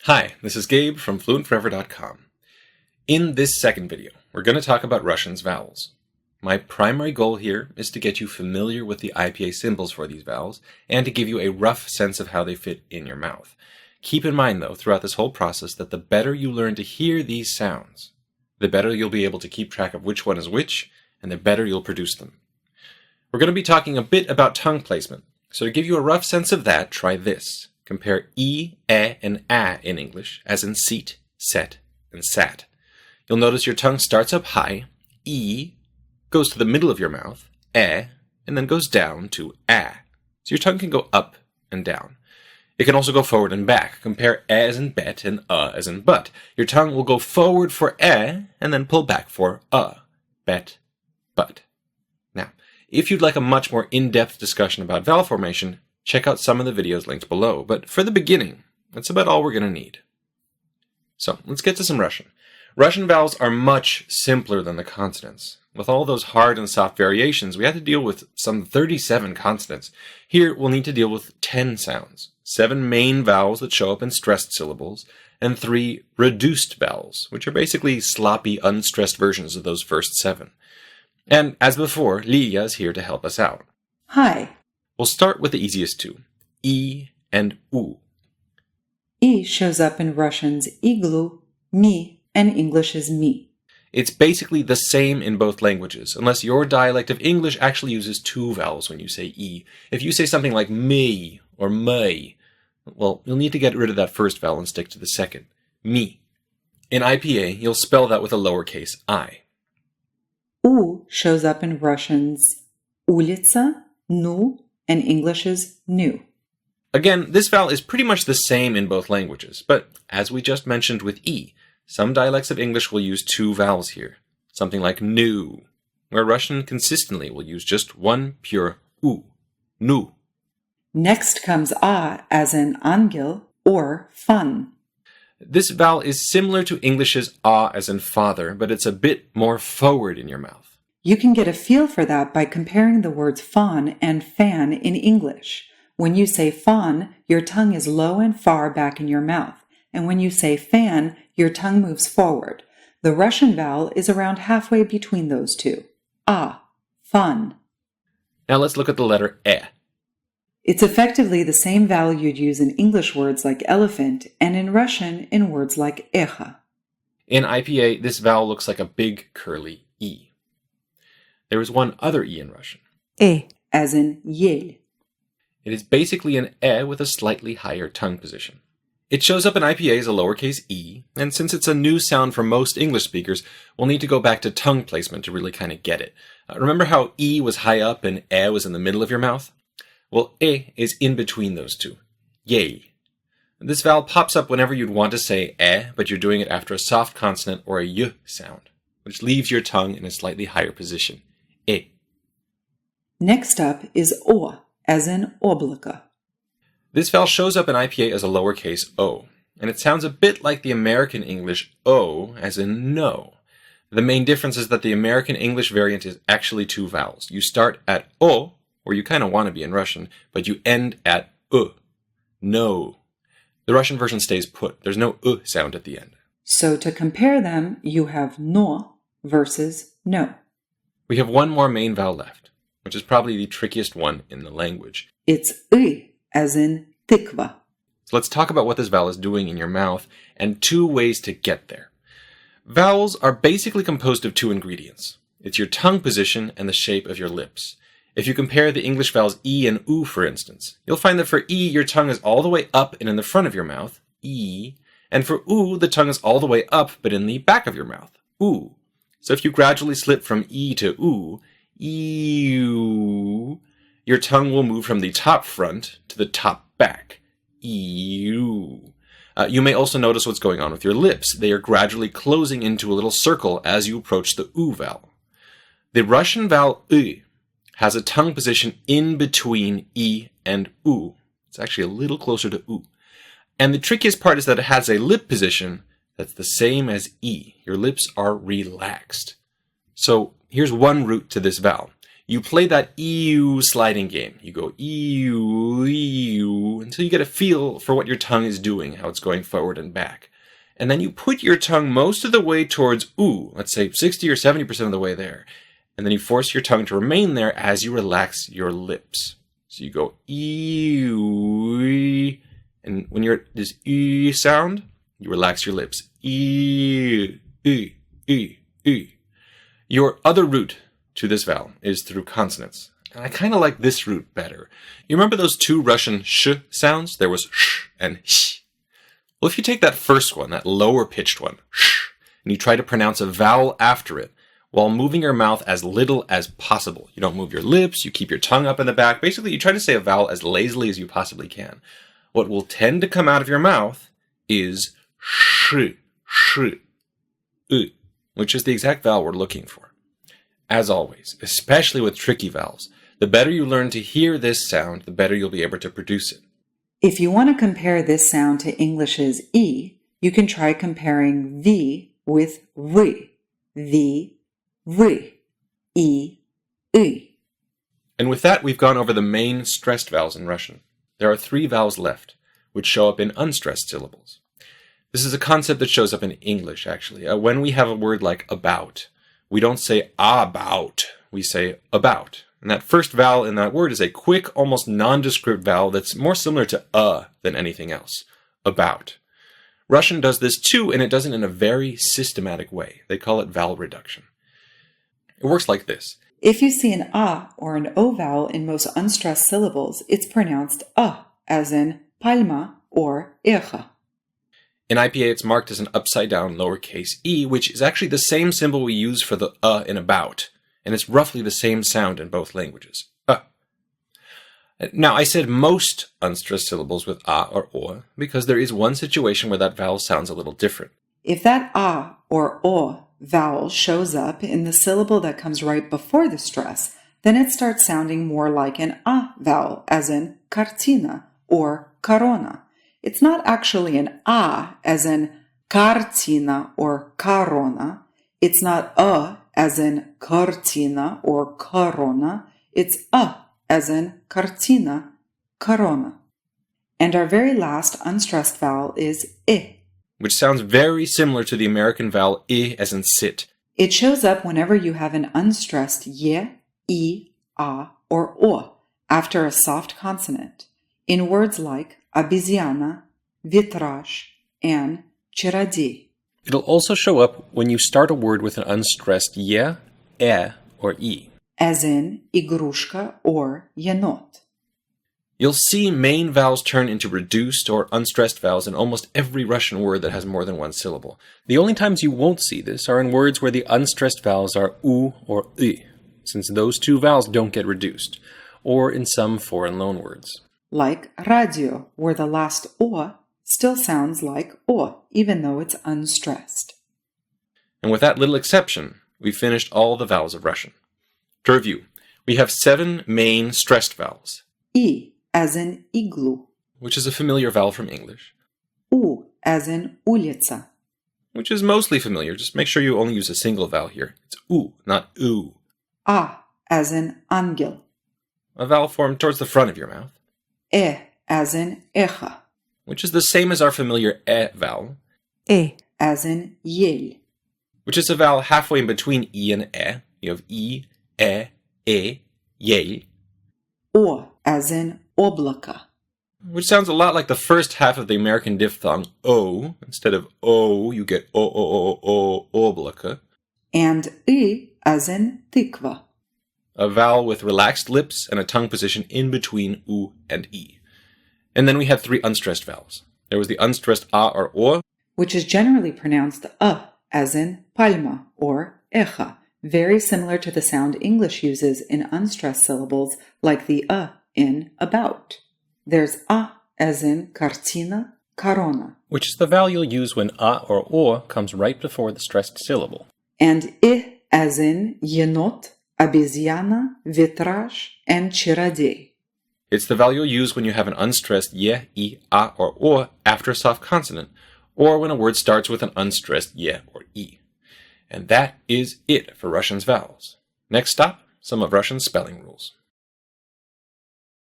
Hi, this is Gabe from FluentForever.com. In this second video, we're going to talk about Russian's vowels. My primary goal here is to get you familiar with the IPA symbols for these vowels and to give you a rough sense of how they fit in your mouth. Keep in mind, though, throughout this whole process that the better you learn to hear these sounds, the better you'll be able to keep track of which one is which, and the better you'll produce them. We're going to be talking a bit about tongue placement, so to give you a rough sense of that, try this. Compare e, and a in English, as in seat, set, and sat. You'll notice your tongue starts up high, e, goes to the middle of your mouth, and then goes down to a. So your tongue can go up and down. It can also go forward and back. Compare as in bet and as in but. Your tongue will go forward for and then pull back for bet, but. Now, if you'd like a much more in-depth discussion about vowel formation, check out some of the videos linked below, but for the beginning, that's about all we're going to need. So, let's get to some Russian. Russian vowels are much simpler than the consonants. With all those hard and soft variations, we had to deal with some 37 consonants. Here, we'll need to deal with 10 sounds, 7 main vowels that show up in stressed syllables, and 3 reduced vowels, which are basically sloppy, unstressed versions of those first 7. And as before, Lilia is here to help us out. Hi. We'll start with the easiest two, E and U. E shows up in Russian's igloo, me, and English's me. It's basically the same in both languages, unless your dialect of English actually uses 2 vowels when you say E. If you say something like me or may, well, you'll need to get rid of that first vowel and stick to the second, me. In IPA, you'll spell that with a lowercase I. U shows up in Russian's улица, nu, and English's new. Again, this vowel is pretty much the same in both languages, but as we just mentioned with E, some dialects of English will use 2 vowels here, something like new, where Russian consistently will use just one pure U, nu. Next comes A as in angel or fun. This vowel is similar to English's A as in father, but it's a bit more forward in your mouth. You can get a feel for that by comparing the words fawn and fan in English. When you say fawn, your tongue is low and far back in your mouth, and when you say fan, your tongue moves forward. The Russian vowel is around halfway between those two. A, fun. Now let's look at the letter E. It's effectively the same vowel you'd use in English words like elephant and in Russian in words like echa. In IPA, this vowel looks like a big curly E. There is one other E in Russian. E, as in yel. It is basically an E with a slightly higher tongue position. It shows up in IPA as a lowercase e, and since it's a new sound for most English speakers, we'll need to go back to tongue placement to really kind of get it. Remember how E was high up and E was in the middle of your mouth? Well, E is in between those two. Yay. This vowel pops up whenever you'd want to say E, but you're doing it after a soft consonant or a Y sound, which leaves your tongue in a slightly higher position. E. Next up is O, as in облако. This vowel shows up in IPA as a lowercase o, and it sounds a bit like the American English O, as in no. The main difference is that the American English variant is actually 2 vowels. You start at O, where you kind of want to be in Russian, but you end at U, no. The Russian version stays put. There's no U sound at the end. So to compare them, you have no versus no. We have one more main vowel left, which is probably the trickiest one in the language. It's I, as in tikva. So let's talk about what this vowel is doing in your mouth and 2 ways to get there. Vowels are basically composed of 2 ingredients. It's your tongue position and the shape of your lips. If you compare the English vowels E and U, for instance, you'll find that for E, your tongue is all the way up and in the front of your mouth, E, and for U, the tongue is all the way up but in the back of your mouth, U. So if you gradually slip from E to U, E-U, your tongue will move from the top front to the top back, E-U. You may also notice what's going on with your lips. They are gradually closing into a little circle as you approach the U vowel. The Russian vowel U has a tongue position in between E and U. It's actually a little closer to U. And the trickiest part is that it has a lip position that's the same as E. Your lips are relaxed. So here's one route to this vowel. You play that EU sliding game. You go EU until you get a feel for what your tongue is doing, how it's going forward and back. And then you put your tongue most of the way towards oo, let's say 60 or 70% of the way there. And then you force your tongue to remain there as you relax your lips. So you go ee, and when you're at this ee sound, you relax your lips. Ee, ee, ee, ee. Your other route to this vowel is through consonants. And I kind of like this route better. You remember those two Russian sh sounds? There was sh and sh. Well, if you take that first one, that lower pitched one, sh, and you try to pronounce a vowel after it, while moving your mouth as little as possible. You don't move your lips, you keep your tongue up in the back. Basically, you try to say a vowel as lazily as you possibly can. What will tend to come out of your mouth is sh, which is the exact vowel we're looking for. As always, especially with tricky vowels, the better you learn to hear this sound, the better you'll be able to produce it. If you want to compare this sound to English's E, you can try comparing V with V. V, V, E, E. And with that, we've gone over the main stressed vowels in Russian. There are 3 vowels left, which show up in unstressed syllables. This is a concept that shows up in English, actually. When we have a word like about, we don't say about, we say about. And that first vowel in that word is a quick, almost nondescript vowel that's more similar to than anything else. About. Russian does this too, and it does it in a very systematic way. They call it vowel reduction. It works like this. If you see an A or an O vowel in most unstressed syllables, it's pronounced as in palma or echa. In IPA, it's marked as an upside-down lowercase e, which is actually the same symbol we use for the in about, and it's roughly the same sound in both languages. Now, I said most unstressed syllables with a or o because there is one situation where that vowel sounds a little different. If that a or o vowel shows up in the syllable that comes right before the stress, then it starts sounding more like an a vowel, as in kartina or corona. It's not actually an a, as in kartina or corona. It's not a, as in kartina or corona. It's a, as in kartina, corona. And our very last unstressed vowel is I, which sounds very similar to the American vowel I as in sit. It shows up whenever you have an unstressed ye, I, a, or o after a soft consonant in words like обезьяна, vitraj, and чародей. It'll also show up when you start a word with an unstressed ye, or e. As in игрушка or енот. You'll see main vowels turn into reduced or unstressed vowels in almost every Russian word that has more than one syllable. The only times you won't see this are in words where the unstressed vowels are u or I, since those two vowels don't get reduced, or in some foreign loanwords. Like radio, where the last o still sounds like o, even though it's unstressed. And with that little exception, we've finished all the vowels of Russian. To review, we have 7 main stressed vowels. I, as in igloo. Which is a familiar vowel from English. U, as in улица. Which is mostly familiar, just make sure you only use a single vowel here. It's u, not oo. A, as in ангел. A vowel formed towards the front of your mouth. E, as in echa. Which is the same as our familiar e vowel. E, as in yel. Which is a vowel halfway in between e and e. You have e, yel. O, as in облако. Which sounds a lot like the first half of the American diphthong o. Instead of o, you get o, облако. And I, as in тыква. A vowel with relaxed lips and a tongue position in between u and e. And then we had 3 unstressed vowels. There was the unstressed a or o, which is generally pronounced as in palma or echa, very similar to the sound English uses in unstressed syllables like the in about. There's a as in kartina, corona. Which is the vowel you'll use when a or o comes right before the stressed syllable. And I as in енот, обезьяна, vitraj, and чародей. It's the vowel you'll use when you have an unstressed ye, I, a, or o after a soft consonant, or when a word starts with an unstressed ye or e. And that is it for Russian's vowels. Next stop, some of Russian spelling rules.